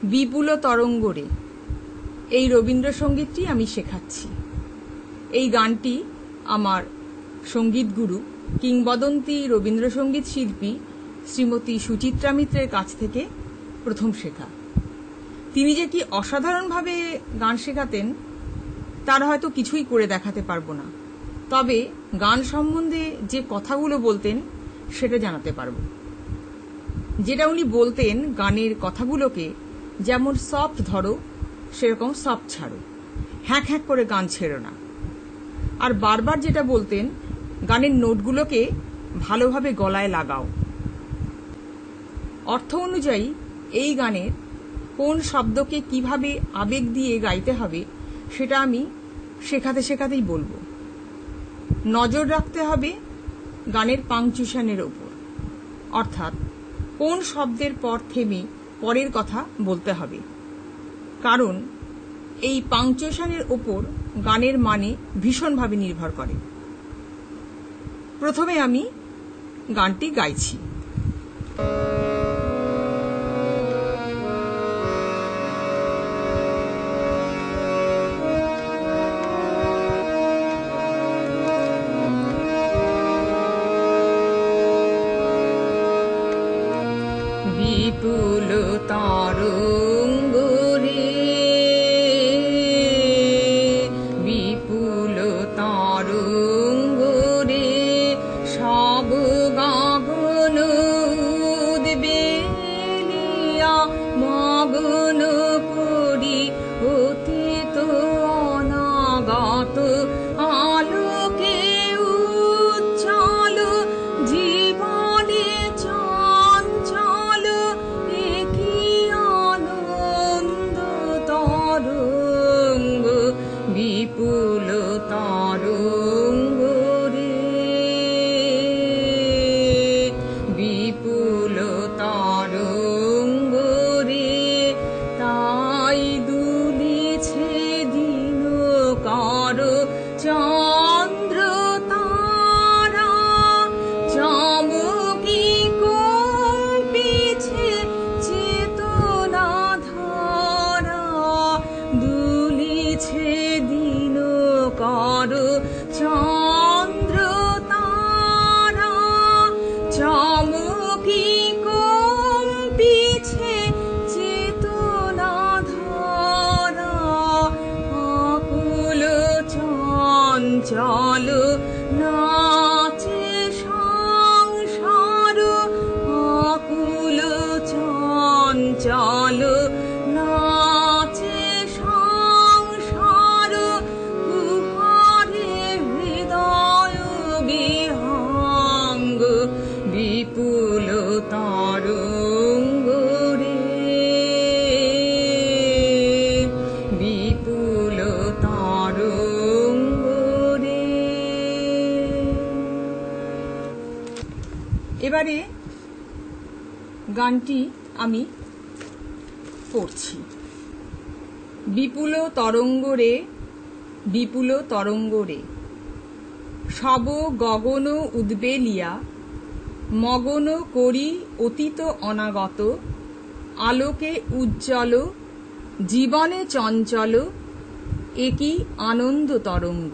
বিপুল তরঙ্গ রে এই রবীন্দ্রসঙ্গীতটি আমি শেখাচ্ছি। এই গানটি আমার সঙ্গীত গুরু কিংবদন্তি রবীন্দ্রসঙ্গীত শিল্পী শ্রীমতী সুচিত্রা মিত্রের কাছ থেকে প্রথম শেখা। তিনি যে কি অসাধারণভাবে গান শেখাতেন তার হয়তো কিছুই করে দেখাতে পারবো না, তবে গান সম্বন্ধে যে কথাগুলো বলতেন সেটা জানাতে পারবো। যেটা উনি বলতেন, গানের কথাগুলোকে যেমন সফট ধরো সেরকম সফট ছাড়ো, হ্যাঁক হ্যাঁক করে গান ছেড়ো না। আর বারবার যেটা বলতেন, গানের নোটগুলোকে ভালোভাবে গলায় লাগাও। অর্থ অনুযায়ী এই গানের কোন শব্দকে কিভাবে আবেগ দিয়ে গাইতে হবে সেটা আমি শেখাতে শেখাতেই বলবো। নজর রাখতে হবে গানের পাংচুয়েশনের ওপর, অর্থাৎ কোন শব্দের পর থেমে পরের কথা বলতে হবে, কারণ এই পাংচুয়েশনের ওপর গানের মানে ভীষণভাবে নির্ভর করে। প্রথমে আমি গানটি গাইছি। বিপুল তরঙ্গ রে, বিপুল তরঙ্গ রে, সব গগন উদ্বেলিয়া মগ্ন করি অতীত অনাগত আলোকে উজ্জ্বল জীবনে চঞ্চল একই আনন্দ তরঙ্গ। বিপুল তরঙ্গ রে, বিপুল তরঙ্গ রে, তাই দুলিছে দিন কর চন্দ্র তারা, চমকি কম্পিছে চেতনা ধারা, দুলিছে দিন কর চন্দ্র তারা, চমকি কম্পিছে চেতনা ধারা, আকুল চঞ্চল নাচে সংসার, আকুল চঞ্চল নাচে সংসার, গুহারে হৃদয় বিহঙ্গ। বিপুল তরঙ্গ রে, বিপুল তরঙ্গ রে। এবারে গানটি আমি পড়ছি। বিপুল তরঙ্গ রে, বিপুল তরঙ্গ রে, সব গগন উদ্বেলিয়া মগন করি অতীত অনাগত আলোকে উজ্জ্বল জীবনে চঞ্চল একই আনন্দ তরঙ্গ।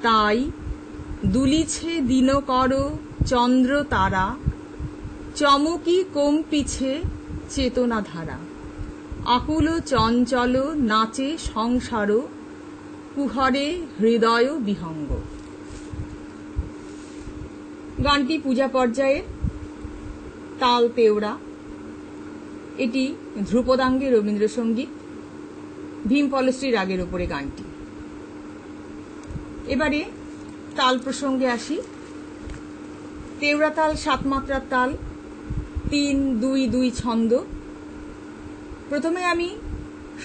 তাই দুলিছে দিনকর চন্দ্র তারা, চমকি কম্পিছে চেতনা ধারা, আকুল চঞ্চল নাচে সংসার, কুহরে হৃদয় বিহঙ্গ। গানটি পূজা পর্যায়ের, তাল তেওড়া। এটি ধ্রুপদাঙ্গে রবীন্দ্রসঙ্গীত, ভীম পলশ্রী রাগের ওপরে গানটি। এবারে তাল প্রসঙ্গে আসি। তেওড়া তাল 7 মাত্রার তাল, 3-2-2 ছন্দ। প্রথমে আমি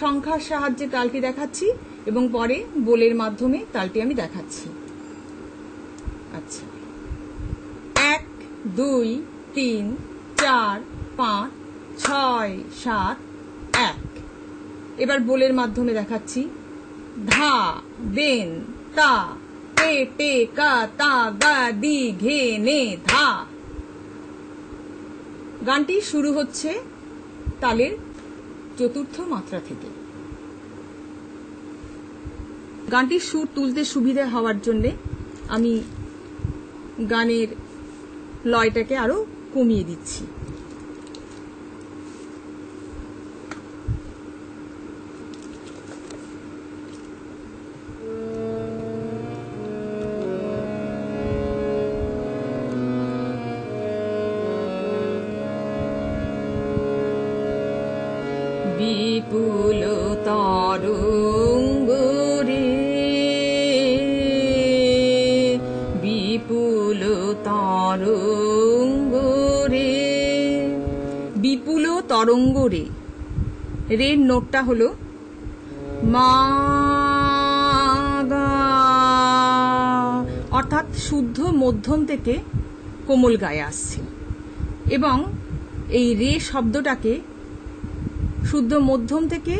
সংখ্যার সাহায্যে তালটি দেখাচ্ছি এবং পরে বোলের মাধ্যমে তালটি আমি দেখাচ্ছি। আচ্ছা, 1 2 3 4 5 6 7 1। এবার বোলের মাধ্যমে দেখাচ্ছি। ধা দেন তা পে পে কা তা গা দি ঘে নে ধা। গানটি শুরু হচ্ছে তালের চতুর্থ মাত্রা থেকে। গানটির সুর তুলতে সুবিধা হওয়ার জন্যে আমি গানের লয়টাকে আরো কমিয়ে দিচ্ছি। বিপুল তরঙ্গ রে, বিপুল তরঙ্গ রে, বিপুল তরঙ্গ রে। রের নোটটা হলো মা গা, অর্থাৎ শুদ্ধ মধ্যম থেকে কোমল গায়ে আসছে এবং এই রে শব্দটাকে শুদ্ধ মধ্যম থেকে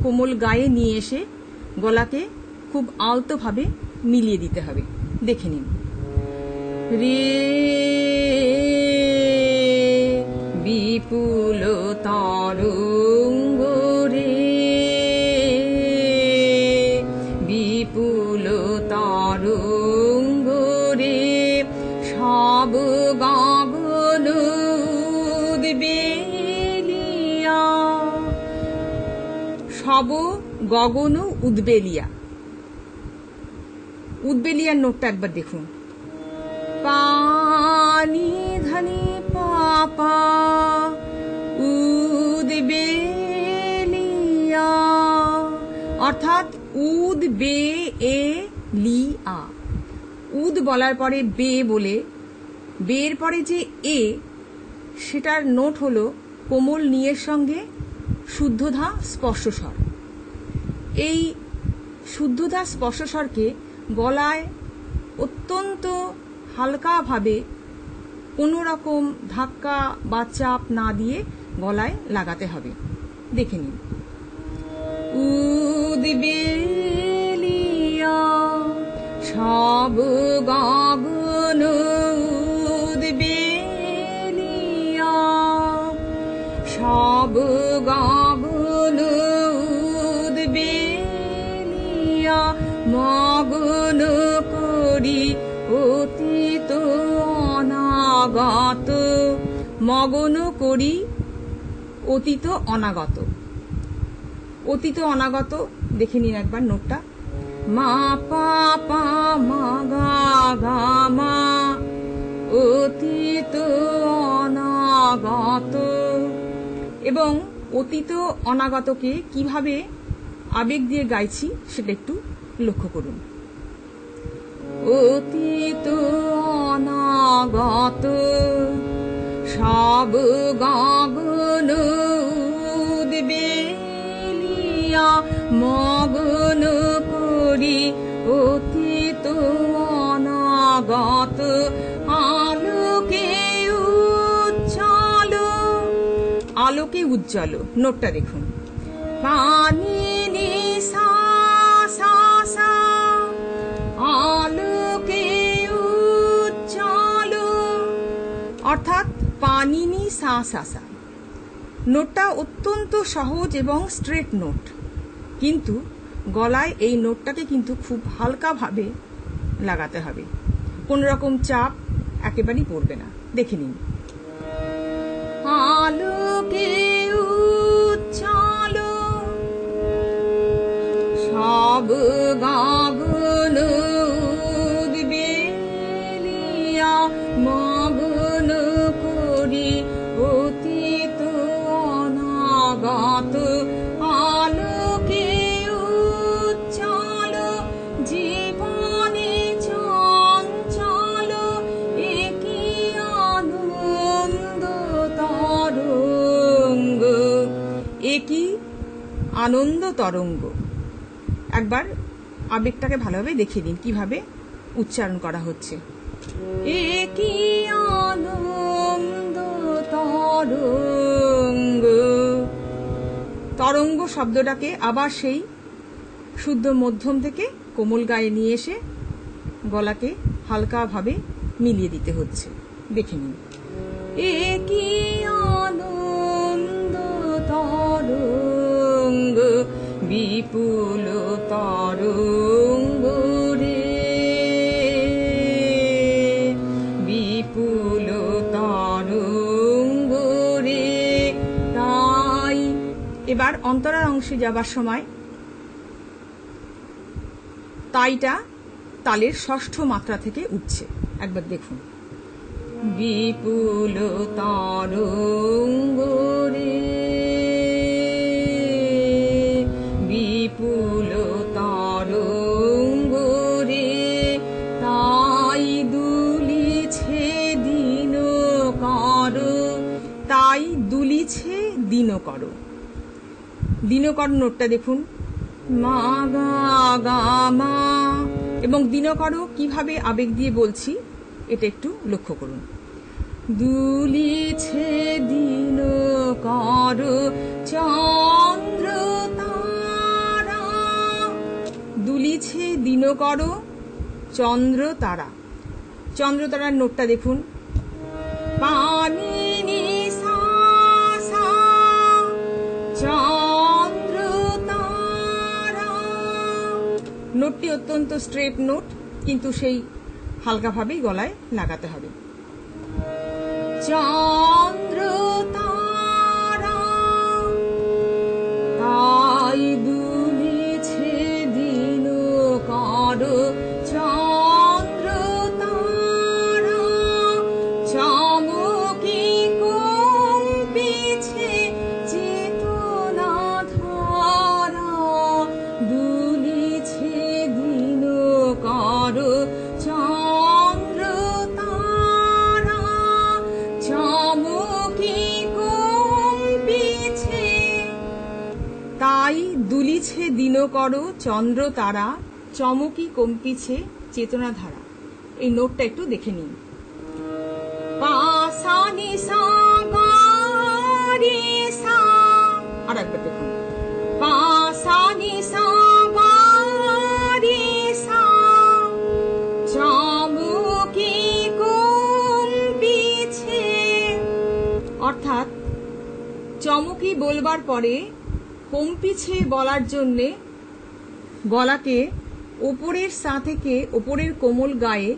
কোমল গায়ে নিয়ে এসে গলাকে খুব আলতোভাবে মিলিয়ে দিতে হবে। দেখে নিন। রে বিপুল তরঙ্গ রে, বিপুল তরঙ্গ রে, সব গগন উদ্বেলিয়া, সব গগন উদ্বেলিয়া। উদ্বেলিয়ার নোটটা একবার দেখুন। পানি ধানি পাপা উদ্বেলিয়া, অর্থাৎ উদ বে এ লি আ। উদ বলার পরে বে বলে বের পরে যে এ, সেটার নোট হলো কোমল নিয়ের সঙ্গে শুদ্ধধা স্পর্শস্বর। এই শুদ্ধধা স্পর্শস্বরকে গলায় অত্যন্ত হালকাভাবে কোনো রকম ধাক্কা বা চাপ না দিয়ে গলায় লাগাতে হবে। দেখে নিন। উদ্বেলিয়া সব গগন উদ্বেলিয়া, সব গগন উদ্বেলিয়া, মগন করি অতীত অনাগত, মগন করি অতীত অনাগত। অতীত অনাগত দেখে নিন একবার নোটটা। মা পা পা মা গা গা মা, অতীত অনাগত। এবং অতীত অনাগতকে কিভাবে আবেগ দিয়ে গাইছি সেটা একটু লক্ষ্য করুন। অতীত অনাগত সব গগন উদ্বেলিয়া, মগন করি অতীত অনাগত, আলোকে উজ্জ্বল, আলোকে উজ্জ্বল। নোটটা দেখুন। পানি নি সা সা সা, আলোকে উজ্জ্বল, অর্থাৎ পানিনি সা সা সা। নোটটা অত্যন্ত সহজ এবং স্ট্রেট নোট, কিন্তু গলায় এই নোটটাকে কিন্তু খুব হালকাভাবে লাগাতে হবে, কোনো রকম চাপ একেবারেই পড়বে না। দেখে নিন। আলোকে উজ্জ্বল সব গগন উদ্বেলিয়া, মগন করি অতীত অনাগত, আলোকে উজ্জ্বল জীবনে চঞ্চল, একই আনন্দ তরঙ্গ, একই আনন্দ তরঙ্গ। একবার আবেগটাকে ভালোভাবে দেখিয়ে দিন কিভাবে উচ্চারণ করা হচ্ছে। একই আনন্দ তরঙ্গ। তরঙ্গ শব্দটাকে আবার সেই শুদ্ধ মধ্যম থেকে কোমল গায়ে নিয়ে এসে গলাকে হালকাভাবে মিলিয়ে দিতে হচ্ছে। দেখে নিন। একই আনন্দ তরঙ্গ। এবার অন্তরার অংশে যাবার সময় তাইটা তালের ষষ্ঠ মাত্রা থেকে উঠছে। একবার দেখুন। বিপুল তরঙ্গ রে, বিপুল তরঙ্গ রে, তাই দুলিছে দিন কর, তাই দুলিছে দিন কর। দিনকর নোটটা দেখুন, মা গা গা মা, এবং দিনকর কিভাবে আবেগ দিয়ে বলছি এটা একটু লক্ষ্য করুন। দুলিছে দিন কর চন্দ্র তারা, দুলিছে দিন কর চন্দ্র তারা। চন্দ্র তারার নোটটা দেখুন, পানি নি সা সা চন্দ্র তারা। নোটটি অত্যন্ত স্ট্রেট নোট, কিন্তু সেই হালকাভাবেই গলায় লাগাতে হবে। চন্দ্র তারা তাই দুলিছে দিন কর চন্দ্র তারা, চমকি কম্পিছে চেতনা ধারা, দুলিছে দিন কর চন্দ্র তারা, চমকি কম্পিছে, তাই দুলিছে দিন কর চন্দ্র তারা, চমকি কম্পিছে চেতনা ধারা। এই নোটটা একটু দেখে নিন। পা নি সা গা রে সা, আর একবার দেখুন। পা নি সা গা রে সা, চমকি কম্পিছে। অর্থাৎ চমকি বলবার পরে কম্পিছে বলার জন্যে গলাকে ওপরের সা থেকে ওপরের কোমল গায়ে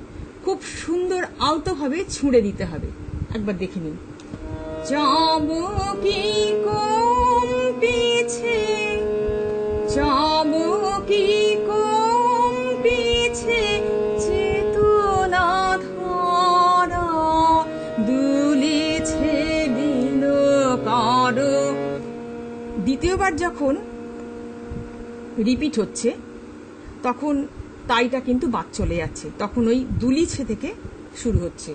খুব সুন্দর আলতোভাবে ছুঁড়ে দিতে হবে। একবার দেখে নিন। চমকি কম্পিছে, চমকি কম্পিছে চেতনা ধারা, দুলিছে দিন কর। দ্বিতীয়বার যখন রিপিট হচ্ছে তখন তাইটা কিন্তু বাদ চলে যাচ্ছে, তখন ওই দুলিছে থেকে শুরু হচ্ছে।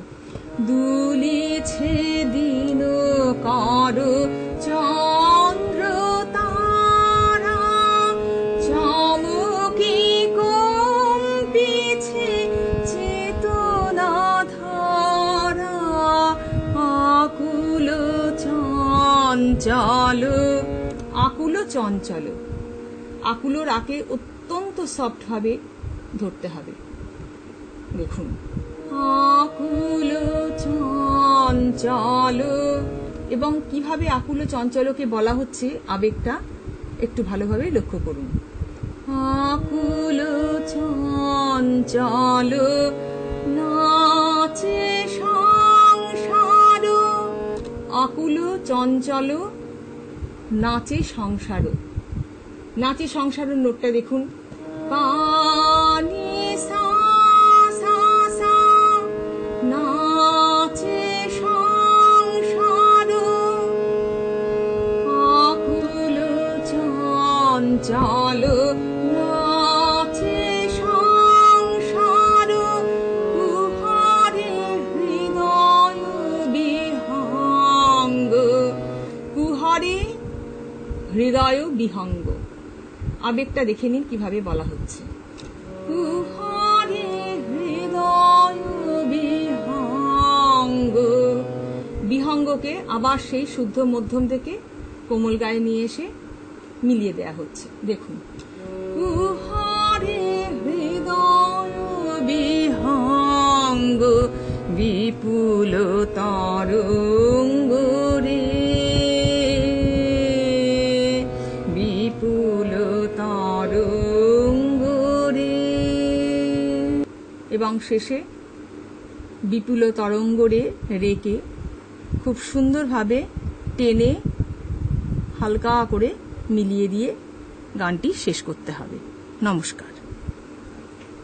দুলিছে দিন কর চন্দ্র তারা, চমকি কম্পিছে চেতনা ধারা, আকুল চঞ্চল, আকুল চঞ্চল। আকুল রাকে অত্যন্ত সফট ভাবে ধরতে হবে। দেখুন, আকুল চঞ্চল। এবং কিভাবে আকুল চঞ্চলকে বলা হচ্ছে আবেগটা একটু ভালোভাবে লক্ষ্য করুন। আকুল চঞ্চল নাচে সংসার, আকুল চঞ্চল নাচে সংসার। নাচে সংসারের নোটটা দেখুন। পানি সা সা সা, নাচে সংসার, আকুল চঞ্চল নাচে সংসার, কুহারে হৃদয় বিহঙ্গ, কুহারে হৃদয় বিহঙ্গ। আবেগটা দেখে নিন কিভাবে বলা হচ্ছে। কুহারে হৃদয় বিহঙ্গ, বিহঙ্গকে আবার সেই শুদ্ধ মধ্যম থেকে কোমল গায়ে নিয়ে এসে মিলিয়ে দেয়া হচ্ছে। দেখুন, কুহারে হৃদয় বিহঙ্গ, বিপুল তরঙ্গ রে, বিপুল তরঙ্গ রে। এবং শেষে বিপুল তরঙ্গ রে রেকে খুব সুন্দরভাবে টেনে হালকা করে মিলিয়ে দিয়ে গানটি শেষ করতে হবে। নমস্কার।